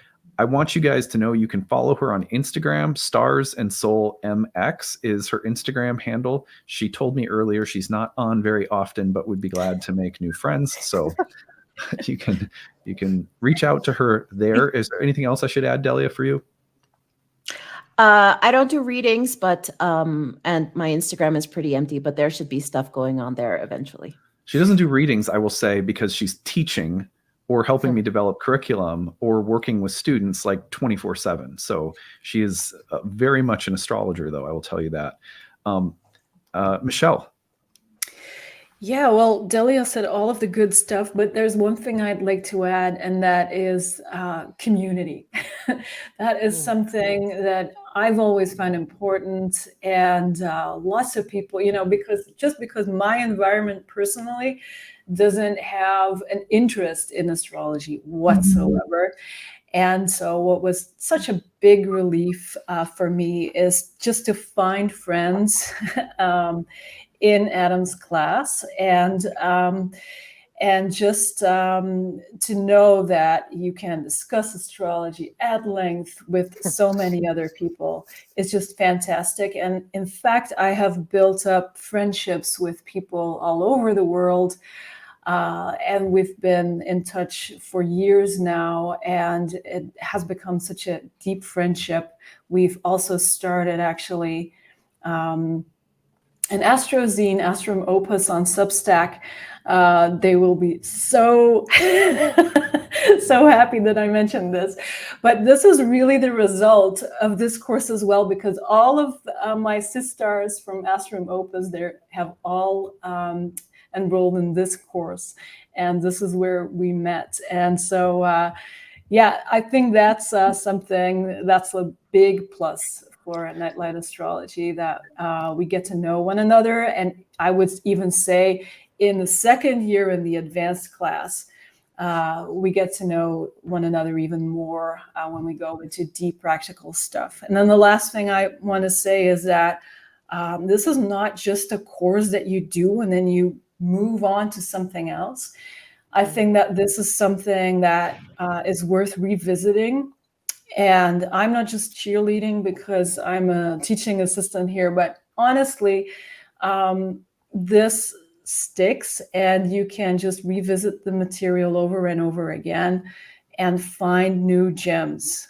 A: I want you guys to know you can follow her on Instagram. Stars and Soul MX is her Instagram handle. She told me earlier she's not on very often, but would be glad to make new friends. So you can reach out to her there. Is there anything else I should add, Delia, for you?
C: I don't do readings, but and my Instagram is pretty empty, but there should be stuff going on there eventually.
A: She doesn't do readings, I will say, because she's teaching or helping me develop curriculum or working with students like 24/7. So she is very much an astrologer, though, I will tell you that. Michelle.
D: Yeah, well, Delia said all of the good stuff, but there's one thing I'd like to add, and that is community. That is something that I've always found important, and lots of people, because my environment personally doesn't have an interest in astrology whatsoever. And so what was such a big relief for me is just to find friends in Adam's class, and just to know that you can discuss astrology at length with so many other people is just fantastic. And in fact, I have built up friendships with people all over the world, and we've been in touch for years now, and it has become such a deep friendship. We've also started actually an astrozine, Astrum Opus on Substack. They will be so so happy that I mentioned this. But this is really the result of this course as well, because all of my sisters from Astrum Opus there have all enrolled in this course, and this is where we met. And so yeah, I think that's something that's a big plus for Nightlight Astrology, that we get to know one another. And I would even say in the second year in the advanced class, we get to know one another even more when we go into deep practical stuff. And then the last thing I want to say is that this is not just a course that you do and then you move on to something else. I think that this is something that is worth revisiting. And I'm not just cheerleading because I'm a teaching assistant here, but honestly, this sticks, and you can just revisit the material over and over again and find new gems.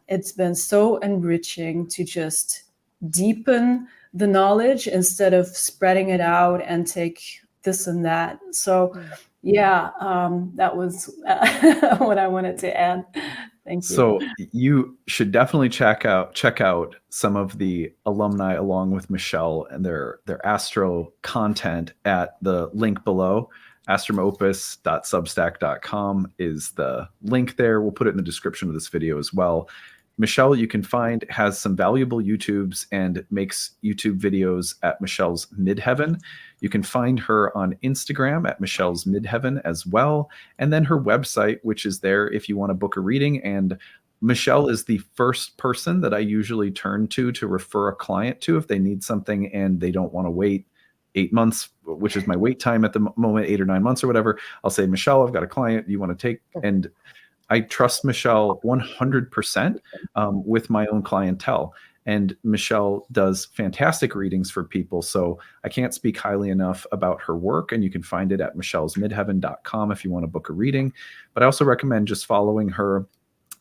D: It's been so enriching to just deepen the knowledge instead of spreading it out and take this and that. So yeah, that was what I wanted to add. Thank you.
A: So you should definitely check out some of the alumni along with Michelle and their astro content at the link below. astrumopus.substack.com is the link there. We'll put it in the description of this video as well. Michelle, you can find, has some valuable YouTubes and makes YouTube videos at Michelle's Midheaven. You can find her on Instagram at Michelle's Midheaven as well. And then her website, which is there if you want to book a reading. And Michelle is the first person that I usually turn to refer a client to if they need something and they don't want to wait 8 months, which is my wait time at the moment, 8 or 9 months or whatever. I'll say, Michelle, I've got a client you want to take. And I trust Michelle 100% with my own clientele. And Michelle does fantastic readings for people. So I can't speak highly enough about her work. And you can find it at michellesmidheaven.com if you want to book a reading. But I also recommend just following her.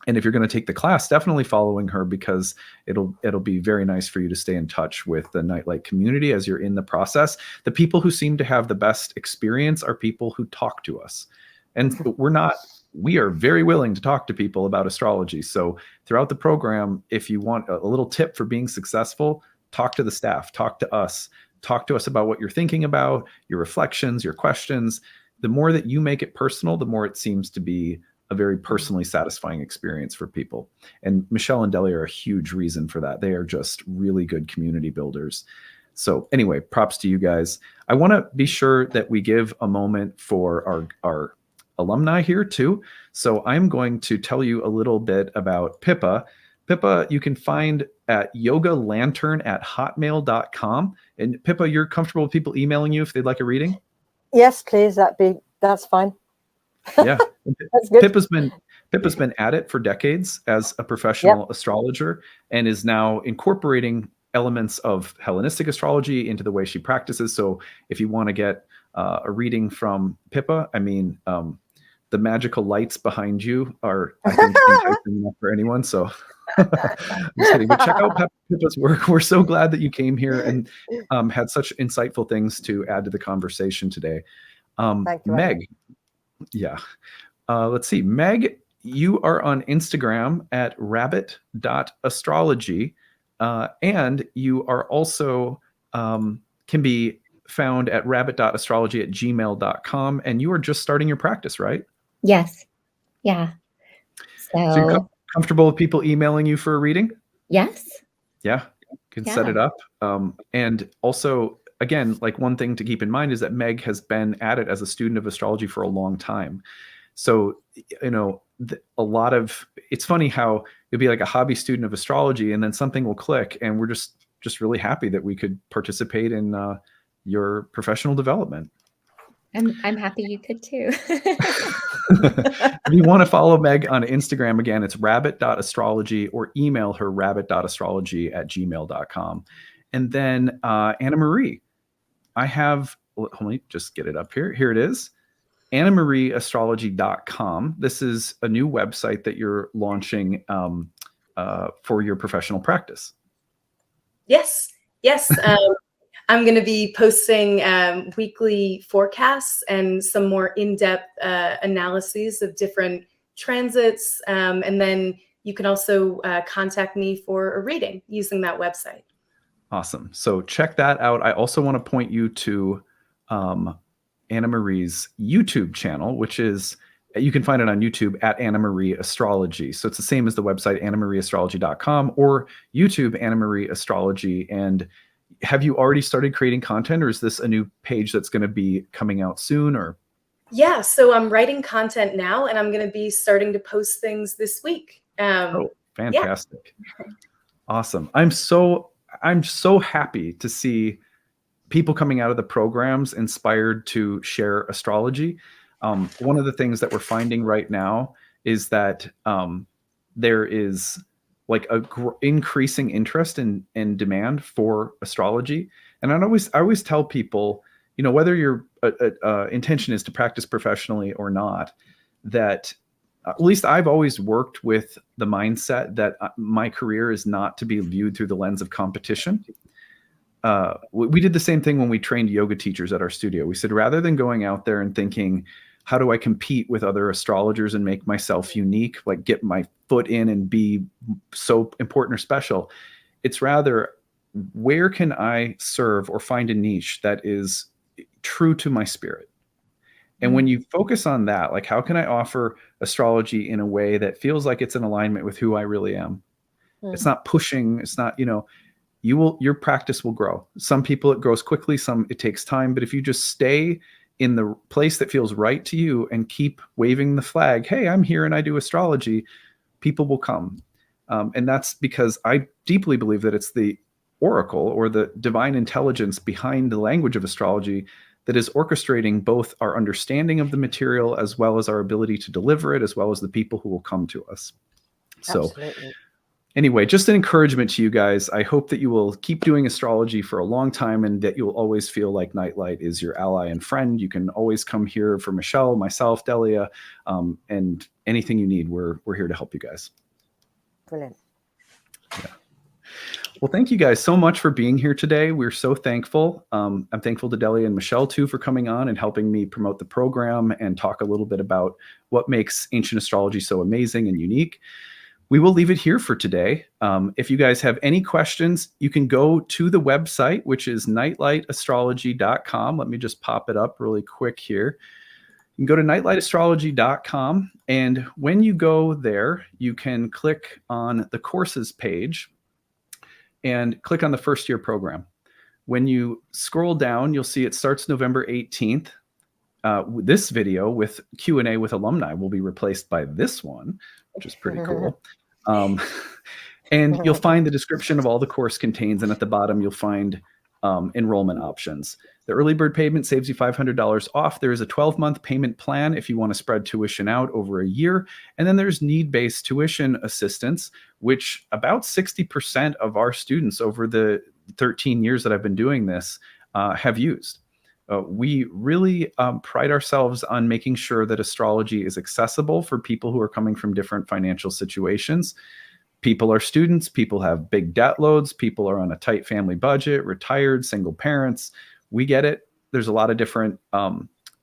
A: And if you're going to take the class, definitely following her, because it'll be very nice for you to stay in touch with the Nightlight community as you're in the process. The people who seem to have the best experience are people who talk to us. And we are very willing to talk to people about astrology. So throughout the program, if you want a little tip for being successful, talk to the staff, talk to us about what you're thinking about, your reflections, your questions. The more that you make it personal, the more it seems to be a very personally satisfying experience for people. And Michelle and Delia are a huge reason for that. They are just really good community builders. So anyway, props to you guys. I want to be sure that we give a moment for our alumni here too. So I'm going to tell you a little bit about Pippa. Pippa, you can find at yogalantern@hotmail.com. And Pippa, you're comfortable with people emailing you if they'd like a reading?
B: Yes, please. That's fine.
A: Yeah.
B: That's good.
A: Pippa's been at it for decades as a professional astrologer and is now incorporating elements of Hellenistic astrology into the way she practices. So if you want to get a reading from Pippa, I mean, the magical lights behind you are, I think, enticing enough for anyone. So I'm just kidding. But check out Pippa's work. We're so glad that you came here and had such insightful things to add to the conversation today.
B: Thank you,
A: Meg, let's see. Meg, you are on Instagram at rabbit.astrology. And you are also can be found at rabbit.astrology@gmail.com. And you are just starting your practice, right?
E: Yes. Yeah.
A: So you're comfortable with people emailing you for a reading?
E: Yes.
A: Yeah. You can set it up. And also, again, like one thing to keep in mind is that Meg has been at it as a student of astrology for a long time. So, you know, it's funny how you'll be like a hobby student of astrology and then something will click, and we're just really happy that we could participate in your professional development.
E: I'm happy you could too.
A: If you want to follow Meg on Instagram, again, it's rabbit.astrology, or email her rabbit.astrology@gmail.com. And then Anna Marie, let me just get it up here. Here it is. AnnaMarieAstrology.com. This is a new website that you're launching for your professional practice.
F: Yes. I'm going to be posting weekly forecasts and some more in-depth analyses of different transits. And then you can also contact me for a reading using that website.
A: Awesome. So check that out. I also want to point you to Anna Marie's YouTube channel, which is, you can find it on YouTube at Anna Marie Astrology. So it's the same as the website, AnnaMarieAstrology.com, or YouTube, Anna Marie Astrology. And have you already started creating content, or is this a new page that's going to be coming out soon? Or
F: yeah, so I'm writing content now, and I'm going to be starting to post things this week.
A: Oh, fantastic. Yeah. Awesome. I'm so happy to see people coming out of the programs inspired to share astrology. One of the things that we're finding right now is that there is like increasing interest and demand for astrology. And I always tell people, you know, whether your intention is to practice professionally or not, that at least I've always worked with the mindset that my career is not to be viewed through the lens of competition. We did the same thing when we trained yoga teachers at our studio. We said, rather than going out there and thinking, how do I compete with other astrologers and make myself unique, like get my foot in and be so important or special, it's rather, where can I serve or find a niche that is true to my spirit? And when you focus on that, like, how can I offer astrology in a way that feels like it's in alignment with who I really am? It's not pushing, it's not, you know, your practice will grow. Some people it grows quickly, some it takes time. But if you just stay in the place that feels right to you and keep waving the flag, hey, I'm here and I do astrology, people will come. And that's because I deeply believe that it's the oracle or the divine intelligence behind the language of astrology that is orchestrating both our understanding of the material as well as our ability to deliver it, as well as the people who will come to us.
B: Absolutely.
A: So anyway, just an encouragement to you guys. I hope that you will keep doing astrology for a long time and that you'll always feel like Nightlight is your ally and friend. You can always come here for Michelle, myself, Delia, and anything you need. We're here to help you guys.
B: Brilliant.
A: Yeah. Well, thank you guys so much for being here today. We're so thankful. I'm thankful to Delia and Michelle too for coming on and helping me promote the program and talk a little bit about what makes ancient astrology so amazing and unique. We will leave it here for today. If you guys have any questions, you can go to the website, which is nightlightastrology.com. Let me just pop it up really quick here. You can go to nightlightastrology.com. And when you go there, you can click on the courses page and click on the first year program. When you scroll down, you'll see it starts November 18th. This video with Q&A with alumni will be replaced by this one, which is pretty cool. And you'll find the description of all the course contains, and at the bottom you'll find enrollment options. The early bird payment saves you $500 off. There is a 12-month payment plan if you want to spread tuition out over a year. And then there's need-based tuition assistance, which about 60% of our students over the 13 years that I've been doing this have used. We really pride ourselves on making sure that astrology is accessible for people who are coming from different financial situations. People are students, people have big debt loads, people are on a tight family budget, retired, single parents. We get it. There's a lot of different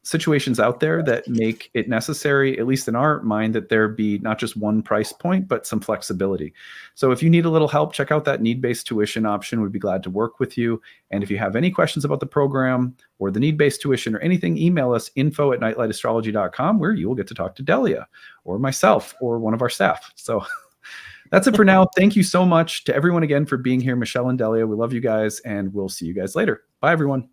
A: situations out there that make it necessary, at least in our mind, that there be not just one price point, but some flexibility. So if you need a little help, check out that need-based tuition option. We'd be glad to work with you. And if you have any questions about the program or the need-based tuition or anything, email us info@nightlightastrology.com, where you will get to talk to Delia or myself or one of our staff. So that's it for now. Thank you so much to everyone again for being here. Michelle and Delia, we love you guys, and we'll see you guys later. Bye, everyone.